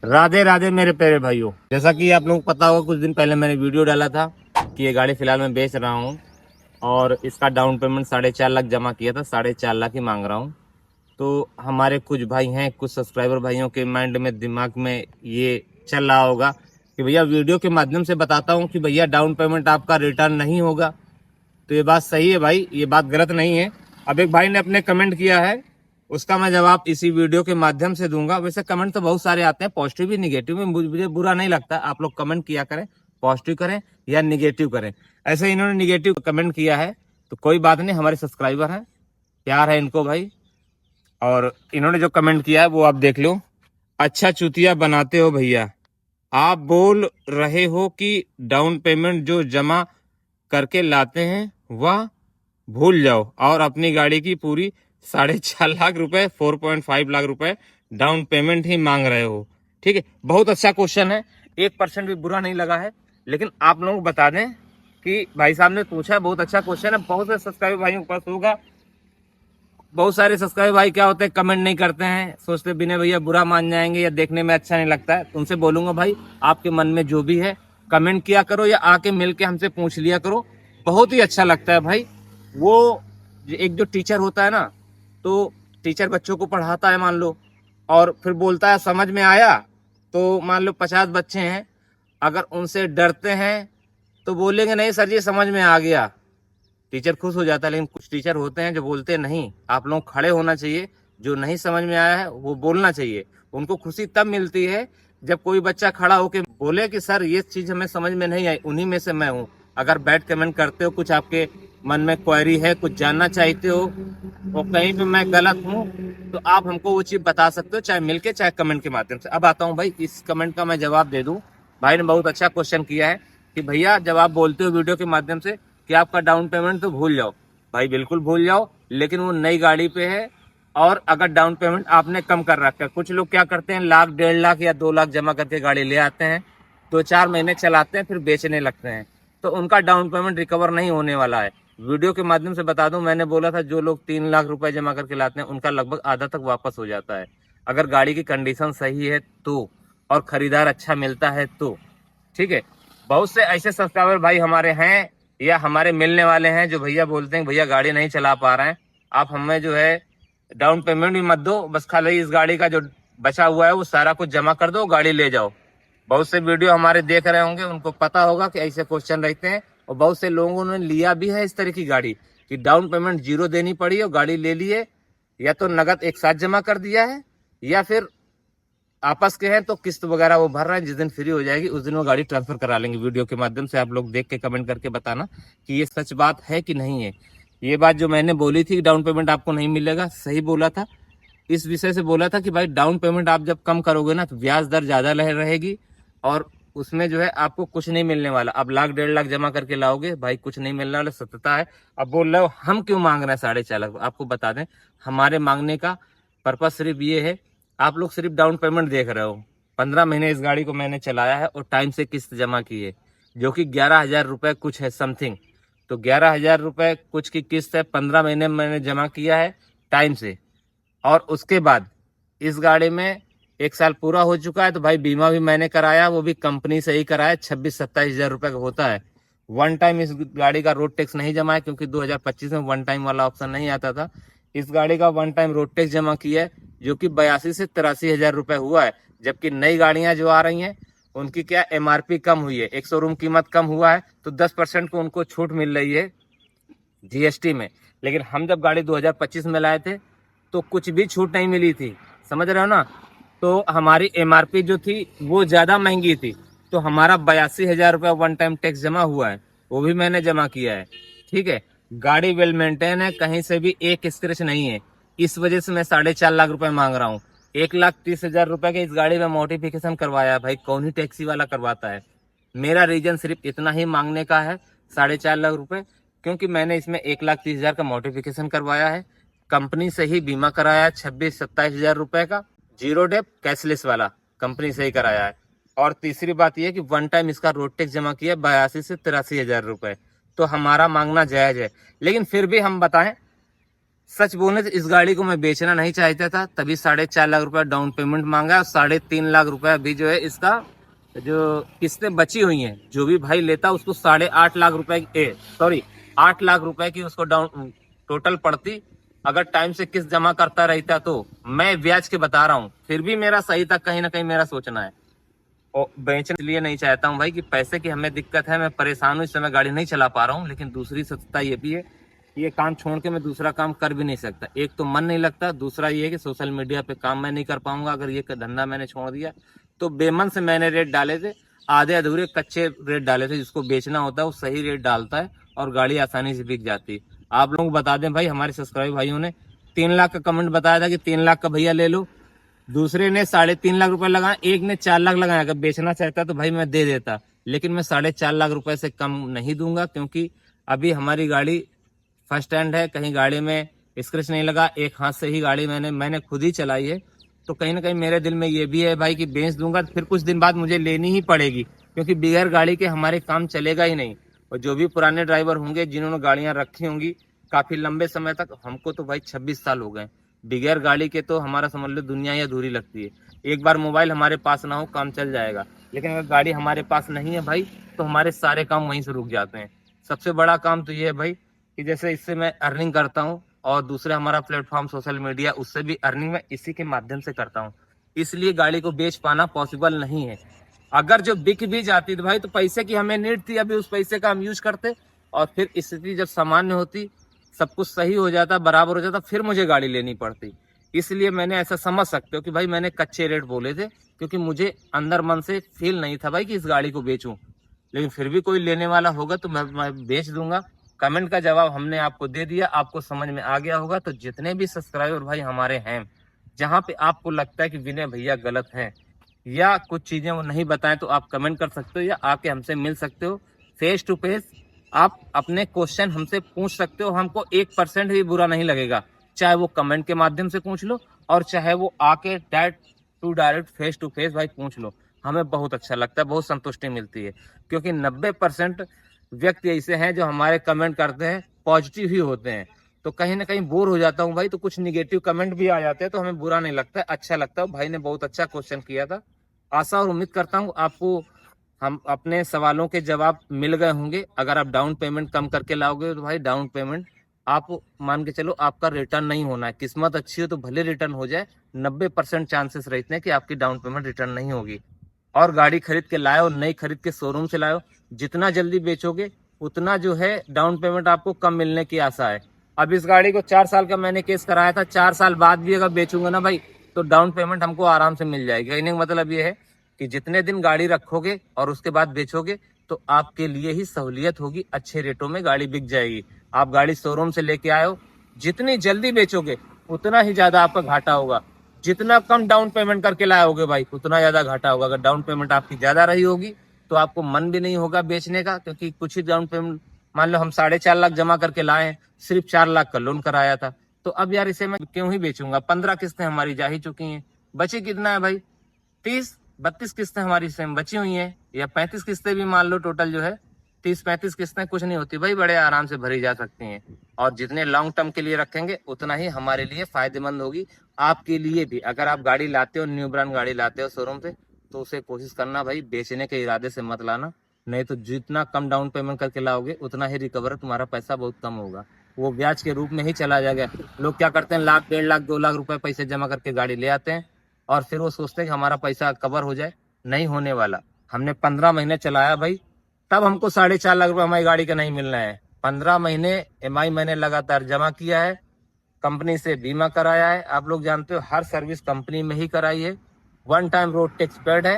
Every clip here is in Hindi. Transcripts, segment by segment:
राधे राधे मेरे प्यारे भाइयों, जैसा कि आप लोगों को पता होगा कुछ दिन पहले मैंने वीडियो डाला था कि ये गाड़ी फिलहाल मैं बेच रहा हूँ और इसका डाउन पेमेंट 4.5 लाख जमा किया था, 4.5 लाख ही मांग रहा हूँ। तो हमारे कुछ भाई हैं, कुछ सब्सक्राइबर भाइयों के माइंड में, दिमाग में ये चल रहा होगा कि भैया वीडियो के माध्यम से बताता हूँ कि भैया डाउन पेमेंट आपका रिटर्न नहीं होगा। तो ये बात सही है भाई, ये बात गलत नहीं है। अब एक भाई ने अपने कमेंट किया है, उसका मैं जवाब इसी वीडियो के माध्यम से दूंगा। वैसे कमेंट तो बहुत सारे आते हैं, पॉजिटिव भी निगेटिव में, मुझे बुरा नहीं लगता। आप लोग कमेंट किया करें, पॉजिटिव करें या निगेटिव करें। ऐसे इन्होंने निगेटिव कमेंट किया है तो कोई बात नहीं, हमारे सब्सक्राइबर हैं, प्यार है इनको भाई। और इन्होंने जो कमेंट किया है वो आप देख लो। अच्छा चुतिया बनाते हो भैया, आप बोल रहे हो कि डाउन पेमेंट जो जमा करके लाते हैं वह भूल जाओ और अपनी गाड़ी की पूरी 4.5 लाख रुपए, 4.5 लाख रुपए डाउन पेमेंट ही मांग रहे हो। ठीक है, बहुत अच्छा क्वेश्चन है, 1% भी बुरा नहीं लगा है। लेकिन आप लोग बता दें कि भाई साहब ने पूछा है, बहुत अच्छा क्वेश्चन है। बहुत से सब्सक्राइबर भाइयों के पास होगा, बहुत सारे सब्सक्राइबर भाई क्या होते हैं, कमेंट नहीं करते हैं, सोचते बिना भैया बुरा मान जाएंगे या देखने में अच्छा नहीं लगता है। तुमसे बोलूंगा भाई, आपके मन में जो भी है कमेंट किया करो या आके मिलके हमसे पूछ लिया करो, बहुत ही अच्छा लगता है भाई। वो एक जो टीचर होता है ना, तो टीचर बच्चों को पढ़ाता है मान लो, और फिर बोलता है समझ में आया। तो मान लो 50 बच्चे हैं, अगर उनसे डरते हैं तो बोलेंगे नहीं सर जी समझ में आ गया, टीचर खुश हो जाता है। लेकिन कुछ टीचर होते हैं जो बोलते नहीं, आप लोग खड़े होना चाहिए, जो नहीं समझ में आया है वो बोलना चाहिए। उनको खुशी तब मिलती है जब कोई बच्चा खड़ा होकर बोले कि सर ये चीज हमें समझ में नहीं आई, उन्हीं में से मैं हूँ। अगर बैड कमेंट करते हो, कुछ आपके मन में क्वेरी है, कुछ जानना चाहते हो और कहीं पे मैं गलत हूँ, तो आप हमको वो चीज बता सकते हो, चाहे मिलके चाहे कमेंट के माध्यम से। अब आता हूँ भाई, इस कमेंट का मैं जवाब दे दूं। भाई ने बहुत अच्छा क्वेश्चन किया है कि भैया जब आप बोलते हो वीडियो के माध्यम से कि आपका डाउन पेमेंट तो भूल जाओ, भाई बिल्कुल भूल जाओ, लेकिन वो नई गाड़ी पे है। और अगर डाउन पेमेंट आपने कम कर रखा है, कुछ लोग क्या करते हैं, लाख 1.5 लाख या 2 लाख जमा करके गाड़ी ले आते हैं, 2-4 महीने चलाते हैं, फिर बेचने लगते हैं। तो उनका डाउन पेमेंट रिकवर नहीं होने वाला है। वीडियो के माध्यम से बता दूं, मैंने बोला था जो लोग 3 लाख रुपए जमा करके लाते हैं उनका लगभग आधा तक वापस हो जाता है, अगर गाड़ी की कंडीशन सही है तो, और खरीदार अच्छा मिलता है तो। ठीक है, बहुत से ऐसे सब्सक्राइबर भाई हमारे हैं या हमारे मिलने वाले हैं जो भैया बोलते हैं भैया गाड़ी नहीं चला पा रहे हैं, आप हमें जो है डाउन पेमेंट भी मत दो, बस खाली इस गाड़ी का जो बचा हुआ है वो सारा कुछ जमा कर दो, गाड़ी ले जाओ। बहुत से वीडियो हमारे देख रहे होंगे, उनको पता होगा कि ऐसे क्वेश्चन रहते हैं। और बहुत से लोगों ने लिया भी है इस तरह की गाड़ी कि डाउन पेमेंट 0 देनी पड़ी और गाड़ी ले लिए, या तो नगद एक साथ जमा कर दिया है, या फिर आपस के हैं तो किस्त वगैरह वो भर रहे हैं, जिस दिन फ्री हो जाएगी उस दिन वो गाड़ी ट्रांसफर करा लेंगे। वीडियो के माध्यम से आप लोग देख के कमेंट करके बताना कि ये सच बात है कि नहीं है। ये बात जो मैंने बोली थी डाउन पेमेंट आपको नहीं मिलेगा, सही बोला था। इस विषय से बोला था कि भाई डाउन पेमेंट आप जब कम करोगे ना तो ब्याज दर ज्यादा रहेगी, और उसमें जो है आपको कुछ नहीं मिलने वाला। अब लाख 1.5 लाख जमा करके लाओगे भाई, कुछ नहीं मिलने वाला, सत्यता है। अब बोल रहे हो हम क्यों मांग रहे हैं 4.5 लाख, आपको बता दें हमारे मांगने का पर्पज सिर्फ ये है, आप लोग सिर्फ डाउन पेमेंट देख रहे हो। 15 महीने इस गाड़ी को मैंने चलाया है और टाइम से किस्त जमा की है, जो कि 11,000 रुपए कुछ है समथिंग। तो 11,000 रुपए कुछ की किस्त है, 15 महीने मैंने जमा किया है टाइम से। और उसके बाद इस गाड़ी में 1 साल पूरा हो चुका है, तो भाई बीमा भी मैंने कराया, वो भी कंपनी से ही कराया, 26-27 हजार रुपए का होता है। वन टाइम इस गाड़ी का रोड टैक्स नहीं जमा है, क्योंकि 2025 में वन टाइम वाला ऑप्शन नहीं आता था। इस गाड़ी का वन टाइम रोड टैक्स जमा किया है, जो कि 82 से 83 हजार रुपए हुआ है। जबकि नई गाड़ियां जो आ रही हैं उनकी क्या एमआरपी कम हुई है, एक शोरूम कीमत कम हुआ है, तो 10% को उनको छूट मिल रही है जीएसटी में। लेकिन हम जब गाड़ी 2025 में लाए थे तो कुछ भी छूट नहीं मिली थी, समझ रहे हो ना। तो हमारी एमआरपी जो थी वो ज्यादा महंगी थी, तो हमारा 82 हजार रुपया वन टाइम टैक्स जमा हुआ है, वो भी मैंने जमा किया है। ठीक है, गाड़ी वेल मेंटेन है, कहीं से भी एक स्क्रैच नहीं है। इस वजह से मैं 4.5 लाख रुपए मांग रहा हूँ। 1,30,000 रुपए के इस गाड़ी में मॉडिफिकेशन करवाया है भाई, कौन ही टैक्सी वाला करवाता है। मेरा रीजन सिर्फ इतना ही मांगने का है, 4.5 लाख रुपए, क्योंकि मैंने इसमें 1,30,000 का मॉडिफिकेशन करवाया है, कंपनी से ही बीमा कराया है 26-27 हजार रुपए का, जीरो डेप कैशलेस वाला, कंपनी से ही कराया है। और तीसरी बात यह कि वन टाइम इसका रोड टैक्स जमा किया 82 से 83 हजार रुपए। तो हमारा मांगना जायज है, लेकिन फिर भी हम बताएं सच बोलने तो इस गाड़ी को मैं बेचना नहीं चाहता था, तभी 4.5 लाख रुपया डाउन पेमेंट मांगा और 3.5 लाख रुपया अभी जो है इसका जो किस्तें बची हुई हैं, जो भी भाई लेता उसको 8.5 लाख रुपए की 8 लाख रुपए की उसको डाउन टोटल पड़ती। अगर टाइम से किस्त जमा करता रहता तो मैं ब्याज के बता रहा हूँ, फिर भी मेरा सही था। कहीं ना कहीं मेरा सोचना है और बेचने इसलिए नहीं चाहता हूँ भाई कि पैसे की हमें दिक्कत है, मैं परेशान हूँ, इस समय गाड़ी नहीं चला पा रहा हूँ। लेकिन दूसरी सत्ता ये भी है, ये काम छोड़ के मैं दूसरा काम कर भी नहीं सकता। एक तो मन नहीं लगता, दूसरा ये है कि सोशल मीडिया पे काम मैं नहीं कर पाऊंगा। अगर ये धंधा मैंने छोड़ दिया तो बेमन से मैंने रेट डाले थे, आधे अधूरे कच्चे रेट डाले थे। जिसको बेचना होता है वो सही रेट डालता है और गाड़ी आसानी से बिक जाती है। आप लोग बता दें भाई, हमारे सब्सक्राइब भाइयों ने 3 लाख का कमेंट बताया था कि 3 लाख का भैया ले लो, दूसरे ने 3.5 लाख रुपए लगाया, एक ने 4 लाख लगाया। अगर बेचना चाहता तो भाई मैं दे देता, लेकिन मैं 4.5 लाख रुपए से कम नहीं दूंगा, क्योंकि अभी हमारी गाड़ी फर्स्ट हैंड है, कहीं गाड़ी में स्क्रैच नहीं लगा, एक हाथ से ही गाड़ी मैंने खुद ही चलाई है। तो कहीं ना कहीं मेरे दिल में ये भी है भाई कि बेच दूंगा फिर कुछ दिन बाद मुझे लेनी ही पड़ेगी, क्योंकि बगैर गाड़ी के हमारे काम चलेगा ही नहीं। और जो भी पुराने ड्राइवर होंगे जिन्होंने गाड़ियां रखी होंगी काफी लंबे समय तक, हमको तो भाई 26 साल हो गए बगैर गाड़ी के, तो हमारा समझ लो दुनिया ही अधूरी लगती है। एक बार मोबाइल हमारे पास ना हो काम चल जाएगा, लेकिन अगर गाड़ी हमारे पास नहीं है भाई तो हमारे सारे काम वहीं से रुक जाते हैं। सबसे बड़ा काम तो ये है भाई कि जैसे इससे मैं अर्निंग करता हूँ और दूसरा हमारा प्लेटफॉर्म सोशल मीडिया, उससे भी अर्निंग मैं इसी के माध्यम से करता हूँ। इसलिए गाड़ी को बेच पाना पॉसिबल नहीं है। अगर जो बिक भी जाती तो भाई तो पैसे की हमें नीड थी, अभी उस पैसे का हम यूज करते और फिर स्थिति जब सामान्य होती, सब कुछ सही हो जाता, बराबर हो जाता, फिर मुझे गाड़ी लेनी पड़ती। इसलिए मैंने ऐसा समझ सकते हो कि भाई मैंने कच्चे रेट बोले थे, क्योंकि मुझे अंदर मन से फील नहीं था भाई कि इस गाड़ी को बेचूं। लेकिन फिर भी कोई लेने वाला होगा तो मैं बेच दूंगा। कमेंट का जवाब हमने आपको दे दिया, आपको समझ में आ गया होगा। तो जितने भी सब्सक्राइबर भाई हमारे हैं, जहां पे आपको लगता है कि विनय भैया गलत हैं या कुछ चीजें वो नहीं बताएं, तो आप कमेंट कर सकते हो या आके हमसे मिल सकते हो फेस टू फेस। आप अपने क्वेश्चन हमसे पूछ सकते हो, हमको 1% भी बुरा नहीं लगेगा। चाहे वो कमेंट के माध्यम से पूछ लो और चाहे वो आके डायरेक्ट फेस टू फेस भाई पूछ लो, हमें बहुत अच्छा लगता है, बहुत संतुष्टि मिलती है। क्योंकि 90% व्यक्ति ऐसे हैं जो हमारे कमेंट करते हैं पॉजिटिव ही होते हैं। तो कहीं ना कहीं बोर हो जाता हूँ भाई, तो कुछ निगेटिव कमेंट भी आ जाते हैं तो हमें बुरा नहीं लगता है, अच्छा लगता है। भाई ने बहुत अच्छा क्वेश्चन किया था। आशा और उम्मीद करता हूँ आपको हम अपने सवालों के जवाब मिल गए होंगे। अगर आप डाउन पेमेंट कम करके लाओगे तो भाई डाउन पेमेंट आप मान के चलो आपका रिटर्न नहीं होना है। किस्मत अच्छी हो तो भले रिटर्न हो जाए, 90% चांसेस रहते हैं कि आपकी डाउन पेमेंट रिटर्न नहीं होगी। और गाड़ी खरीद के लाओ, नई खरीद के शोरूम से लाओ, जितना जल्दी बेचोगे उतना जो है डाउन पेमेंट आपको कम मिलने की आशा है। अब इस गाड़ी को 4 साल का मैंने केस कराया था, 4 साल बाद भी अगर बेचूंगा ना भाई तो डाउन पेमेंट हमको आराम से मिल जाएगी। कहने का मतलब ये है कि जितने दिन गाड़ी रखोगे और उसके बाद बेचोगे तो आपके लिए ही सहूलियत होगी, अच्छे रेटों में गाड़ी बिक जाएगी। आप गाड़ी शोरूम से लेके आए हो, जितनी जल्दी बेचोगे उतना ही ज्यादा आपका घाटा होगा। जितना कम डाउन पेमेंट करके लाए होगे भाई उतना ज्यादा घाटा होगा। अगर डाउन पेमेंट आपकी ज्यादा रही होगी तो आपको मन भी नहीं होगा बेचने का, क्योंकि कुछ ही डाउन पेमेंट, मान लो हम 4.5 लाख जमा करके लाए, सिर्फ 4 लाख का लोन कराया था, तो अब यार इसे मैं क्यों ही बेचूंगा। 15 किस्तें हमारी जा ही चुकी हैं, बची कितना है भाई 30-32 किस्तें हमारी सेम बची हुई हैं, या 35 किस्तें भी मान लो टोटल जो है 30-35 किस्तें कुछ नहीं होती भाई, बड़े आराम से भरी जा सकती हैं। और जितने लॉन्ग टर्म के लिए रखेंगे उतना ही हमारे लिए फायदेमंद होगी, आपके लिए भी। अगर आप गाड़ी लाते हो, न्यू ब्रांड गाड़ी लाते हो शोरूम से, तो उसे कोशिश करना भाई बेचने के इरादे से मत लाना, नहीं तो जितना कम डाउन पेमेंट करके लाओगे उतना ही रिकवर तुम्हारा पैसा बहुत कम होगा, वो ब्याज के रूप में ही चला जाएगा। लोग क्या करते हैं, 1 लाख 1.5 लाख 2 लाख रुपए पैसे जमा करके गाड़ी ले आते हैं और फिर वो सोचते हैं कि हमारा पैसा कवर हो जाए, नहीं होने वाला। हमने 15 महीने चलाया भाई, तब हमको 4.5 लाख रुपए हमारी गाड़ी का नहीं मिलना है। 15 महीने EMI मैंने लगातार जमा किया है, कंपनी से बीमा कराया है, आप लोग जानते हो हर सर्विस कंपनी में ही कराई है, 1 टाइम रोड टैक्स पेड है,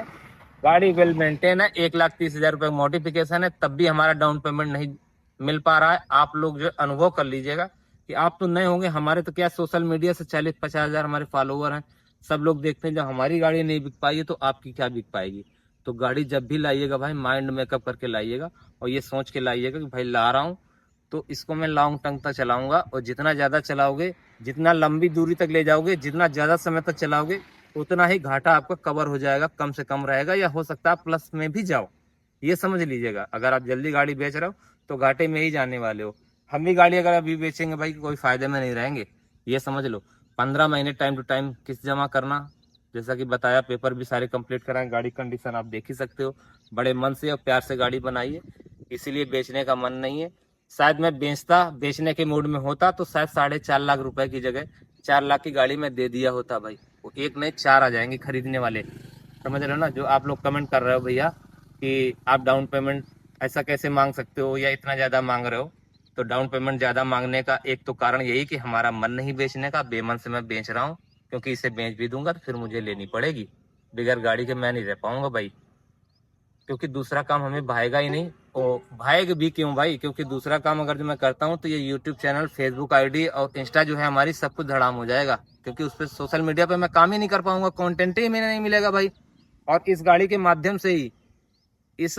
गाड़ी वेल मेंटेन है, 1,30,000 रुपए मॉडिफिकेशन है, तब भी हमारा डाउन पेमेंट नहीं मिल पा रहा है। आप लोग जो अनुभव कर लीजिएगा कि आप तो नए होंगे, हमारे तो क्या सोशल मीडिया से 40-50 हजार हमारे फॉलोवर हैं, सब लोग देखते हैं। जब हमारी गाड़ी नहीं बिक पाई है तो आपकी क्या बिक पाएगी। तो गाड़ी जब भी लाइएगा भाई माइंड मेकअप करके लाइएगा और ये सोच के लाइएगा कि भाई ला रहा हूँ तो इसको मैं लॉन्ग टर्म तक चलाऊंगा, और जितना ज्यादा चलाओगे, जितना लंबी दूरी तक ले जाओगे, जितना ज्यादा समय तक चलाओगे, उतना ही घाटा आपका कवर हो जाएगा, कम से कम रहेगा, या हो सकता है प्लस में भी जाओ। ये समझ लीजिएगा, अगर आप जल्दी गाड़ी बेच रहे हो तो घाटे में ही जाने वाले हो। हम भी गाड़ी अगर अभी बेचेंगे भाई कोई फायदे में नहीं रहेंगे, ये समझ लो 15 महीने टाइम टू टाइम किस्त जमा करना, जैसा कि बताया पेपर भी सारे कंप्लीट कराएं, गाड़ी कंडीशन आप देख ही सकते हो। बड़े मन से और प्यार से गाड़ी बनाई है, इसीलिए बेचने का मन नहीं है। शायद मैं बेचने के मूड में होता तो शायद 4.5 लाख रुपए की जगह 4 लाख की गाड़ी में दे दिया होता भाई। वो एक नहीं 4 आ जाएंगे खरीदने वाले, समझ रहे हो ना। जो आप लोग कमेंट कर रहे हो भैया कि आप डाउन पेमेंट ऐसा कैसे मांग सकते हो या इतना ज़्यादा मांग रहे हो, तो डाउन पेमेंट ज़्यादा मांगने का एक तो कारण यही कि हमारा मन नहीं बेचने का, बेमन से मैं बेच रहा हूँ, क्योंकि इसे बेच भी दूंगा तो फिर मुझे लेनी पड़ेगी। बगैर गाड़ी के मैं नहीं रह पाऊंगा भाई, क्योंकि दूसरा काम हमें भाएगा ही नहीं। और भाएगा भी क्यों भाई, क्योंकि दूसरा काम अगर जो मैं करता हूँ तो ये यूट्यूब चैनल, फेसबुक आईडी और इंस्टा जो है हमारी, सब कुछ धड़ाम हो जाएगा, क्योंकि उस पर सोशल मीडिया पे मैं काम ही नहीं कर पाऊंगा, कंटेंट ही मैंने नहीं मिलेगा भाई। और इस गाड़ी के माध्यम से ही, इस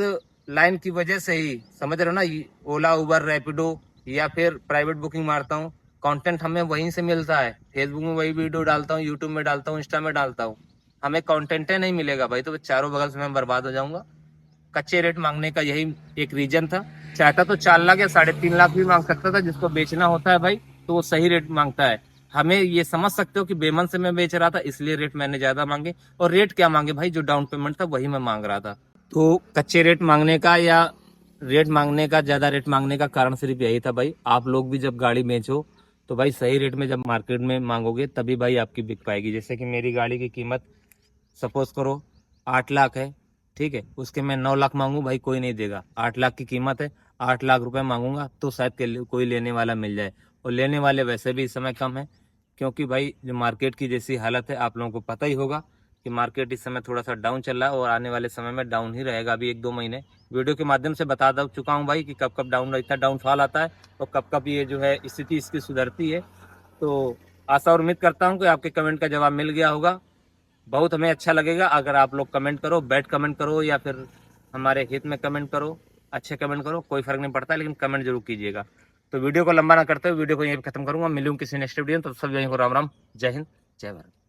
लाइन की वजह से ही, समझ रहे हो ना, ओला उबर रैपिडो या फिर प्राइवेट बुकिंग मारता हूँ, कंटेंट हमें वहीं से मिलता है। फेसबुक में वही वीडियो डालता हूँ, यूट्यूब में डालता हूँ, इंस्टा में डालता हूँ, हमें कंटेंट नहीं मिलेगा भाई, तो चारों बगल से मैं बर्बाद हो जाऊंगा। कच्चे रेट मांगने का यही एक रीजन था। चाहता तो 4 लाख या 3.5 लाख भी मांग सकता था, जिसको बेचना होता है भाई तो वो सही रेट मांगता है। हमें ये समझ सकते हो कि बेमन से मैं बेच रहा था, इसलिए रेट मैंने ज्यादा मांगे। और रेट क्या मांगे भाई, जो डाउन पेमेंट था वही मैं मांग रहा था। तो कच्चे रेट मांगने का या रेट मांगने का, ज्यादा रेट मांगने का कारण सिर्फ यही था भाई, आप लोग भी जब गाड़ी बेचो तो भाई सही रेट में जब मार्केट में मांगोगे तभी भाई आपकी बिक पाएगी। जैसे कि मेरी गाड़ी की कीमत सपोज करो 8 लाख है, ठीक है, उसके मैं 9 लाख मांगू भाई, कोई नहीं देगा। 8 लाख की कीमत है, 8 लाख रुपए मांगूंगा तो शायद कोई लेने वाला मिल जाए। और लेने वाले वैसे भी इस समय कम है, क्योंकि भाई जो मार्केट की जैसी हालत है आप लोगों को पता ही होगा कि मार्केट इस समय थोड़ा सा डाउन चल रहा है, और आने वाले समय में डाउन ही रहेगा। अभी 1-2 महीने वीडियो के माध्यम से बता चुका हूँ भाई कि कब कब डाउन, इतना डाउनफॉल आता है और कब कब ये जो है स्थिति इसकी सुधरती है। तो आशा और उम्मीद करता हूँ कि आपके कमेंट का जवाब मिल गया होगा। बहुत हमें अच्छा लगेगा अगर आप लोग कमेंट करो, बैड कमेंट करो या फिर हमारे हित में कमेंट करो, अच्छे कमेंट करो, कोई फर्क नहीं पड़ता, लेकिन कमेंट जरूर कीजिएगा। तो वीडियो को लंबा ना करते हुए वीडियो को यहीं पे खत्म करूंगा। मिलूंगा किसी नेक्स्ट वीडियो में, तो सब यहीं को राम राम, जय हिंद, जय भारत।